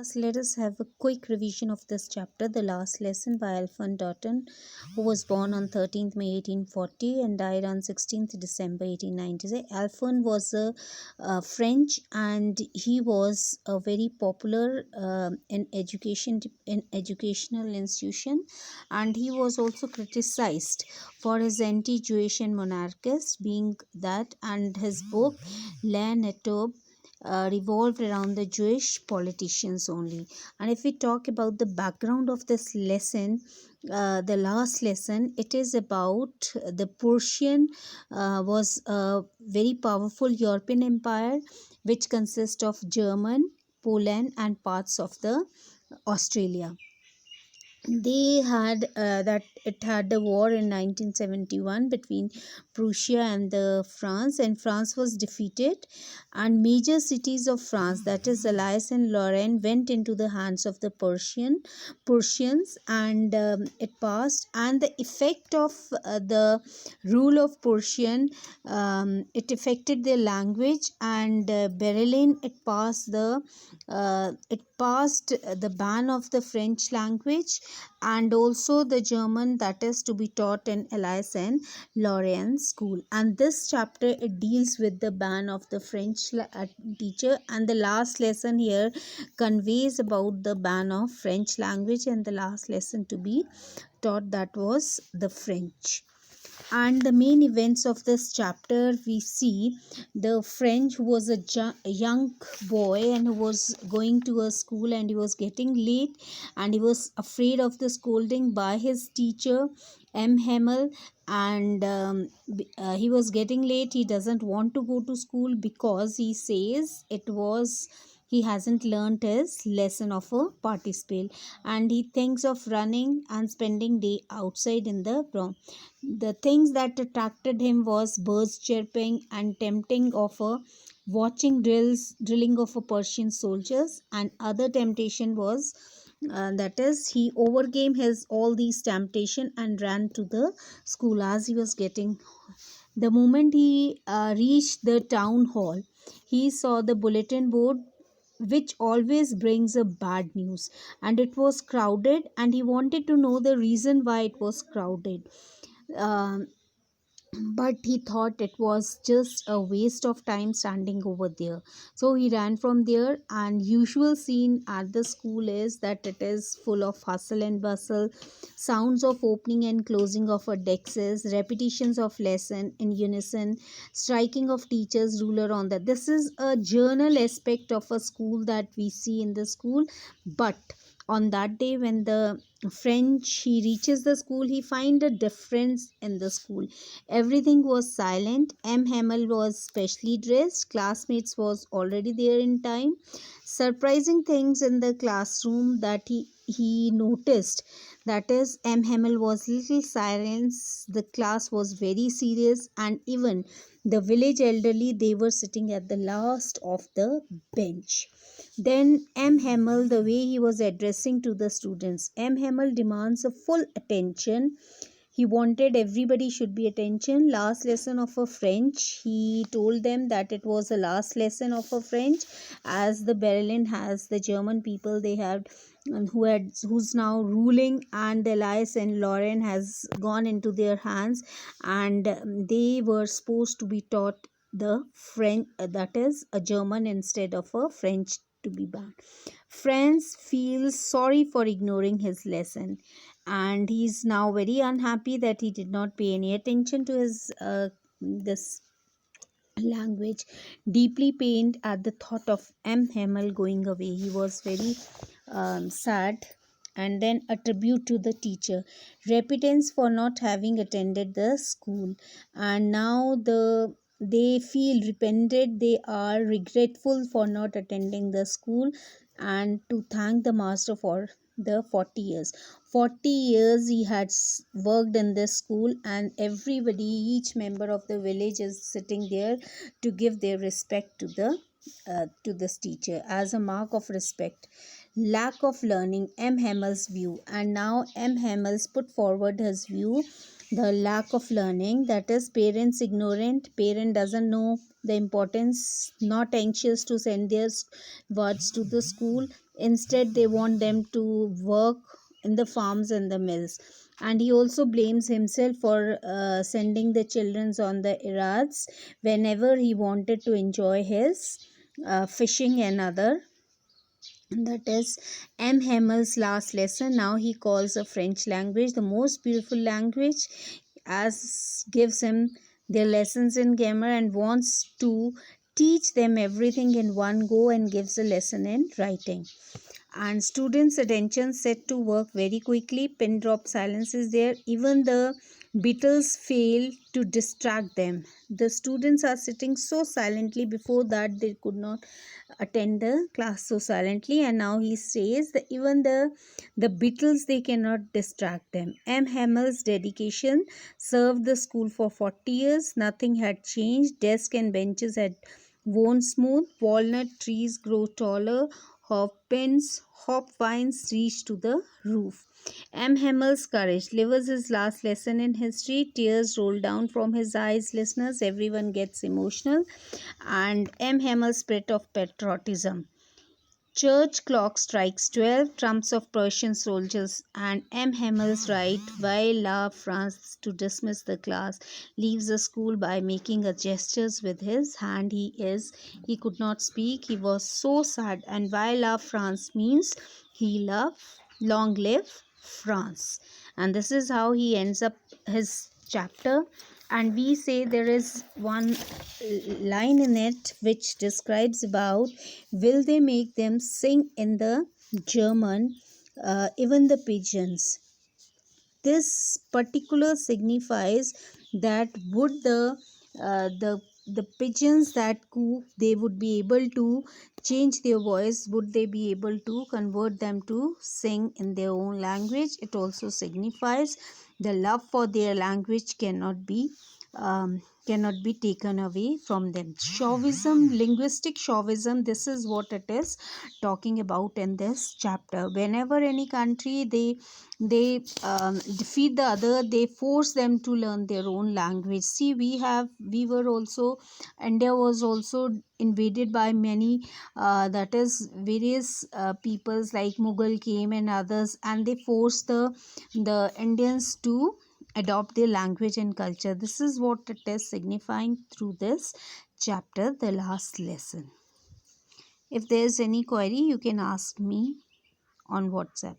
First, let us have a quick revision of this chapter, The Last Lesson by Alfred Daughton, who was born on 13th May 1840 and died on 16th December 1896. Alfred was a French, and he was a very popular in educational institution, and he was also criticized for his anti-Jewish and monarchist being that, and his book La Netobe revolved around the Jewish politicians only. And if we talk about the background of this lesson, the last lesson, it is about the Persian was a very powerful European empire which consists of German, Poland, and parts of the Australia. They had that it had the war in 1971 between Prussia and the France, and France was defeated, and major cities of France, that is Alsace and Lorraine, went into the hands of the Persians, and it passed. And the effect of the rule of Persian, it affected their language, and Berlin, it passed the ban of the French language and also the German, that is to be taught in Alsace and Lorraine school. And this chapter, it deals with the ban of the French teacher, and the last lesson here conveys about the ban of French language, and the last lesson to be taught, that was the French. And the main events of this chapter, we see the French, who was a young boy and who was going to a school, and he was getting late, and he was afraid of the scolding by his teacher M. Hamel, and he was getting late. He doesn't want to go to school because he says he hasn't learned his lesson of a participle, and he thinks of running and spending day outside in the prom. The things that attracted him was birds chirping and tempting of a drilling of a Persian soldiers, and other temptation was that is, he overcame his all these temptation and ran to the school as he was getting. The moment he reached the town hall, he saw the bulletin board which always brings a bad news, and it was crowded, and he wanted to know the reason why it was crowded. Um but he thought it was just a waste of time standing over there, so he ran from there. And usual scene at the school is that it is full of hustle and bustle, sounds of opening and closing of a desks, repetitions of lesson in unison, striking of teachers, ruler on that. This is a journal aspect of a school that we see in the school. But on that day when the French, he reaches the school, he find a difference in the school. Everything was silent. M. Hamel was specially dressed. Classmates was already there in time. Surprising things in the classroom that he noticed, that is, M. Hamel was little silence. The class was very serious, and even the village elderly, they were sitting at the last of the bench. Then M. Hamel, the way he was addressing to the students, M. Hamel demands a full attention. He wanted everybody should be attention. Last lesson of a French. He told them that it was the last lesson of a French, as the Berlin has the German people, they had who's now ruling, and the Alsace and Lorraine has gone into their hands, and they were supposed to be taught the French, that is a German instead of a French to be banned. Franz feels sorry for ignoring his lesson, and he's now very unhappy that he did not pay any attention to his this language. Deeply pained at the thought of M. Hamel going away, he was very sad. And then a tribute to the teacher, repentance for not having attended the school, and now they feel repented, they are regretful for not attending the school, and to thank the master for the 40 years. 40 years he had worked in this school, and everybody, each member of the village is sitting there to give their respect to this teacher as a mark of respect. Lack of learning, M. Hamel's view, and now M. Hamel's put forward his view. The lack of learning, that is, parents ignorant, parent doesn't know the importance, not anxious to send their words to the school, Instead, they want them to work in the farms and the mills. And he also blames himself for sending the children on the errands whenever he wanted to enjoy his fishing and other. And that is M. Hammel's last lesson. Now he calls the French language the most beautiful language, as gives him their lessons in grammar and wants to teach them everything in one go, and gives a lesson in writing. And students' attention set to work very quickly. Pin drop silence is there. Even the beetles fail to distract them. The students are sitting so silently. Before that, they could not attend the class so silently, and now he says that even the beetles, they cannot distract them. M. Hammel's dedication served the school for 40 years. Nothing had changed. Desks and benches had worn smooth. Walnut trees grow taller. Hop vines reach to the roof. M. Hammel's courage delivers his last lesson in history. Tears roll down from his eyes. Listeners, everyone gets emotional. And M. Hammel's spirit of patriotism. Church clock strikes 12, trumps of Prussian soldiers, and M. Hammel's right, while La France, to dismiss the class, leaves the school by making a gestures with his hand. He could not speak, he was so sad, and while La France means he love, long live France. And this is how he ends up his chapter. And we say there is one line in it which describes about, will they make them sing in the German, even the pigeons. This particular signifies that would the pigeons that coo, they would be able to change their voice, would they be able to convert them to sing in their own language. It also signifies the love for their language cannot be taken away from them. Chauvinism, linguistic chauvinism, this is what it is talking about in this chapter. Whenever any country they defeat the other, they force them to learn their own language. See, we were also, India was also invaded by many that is various peoples like Mughal came and others, and they forced the Indians to adopt their language and culture. This is what it is signifying through this chapter, the last lesson. If there is any query, you can ask me on WhatsApp.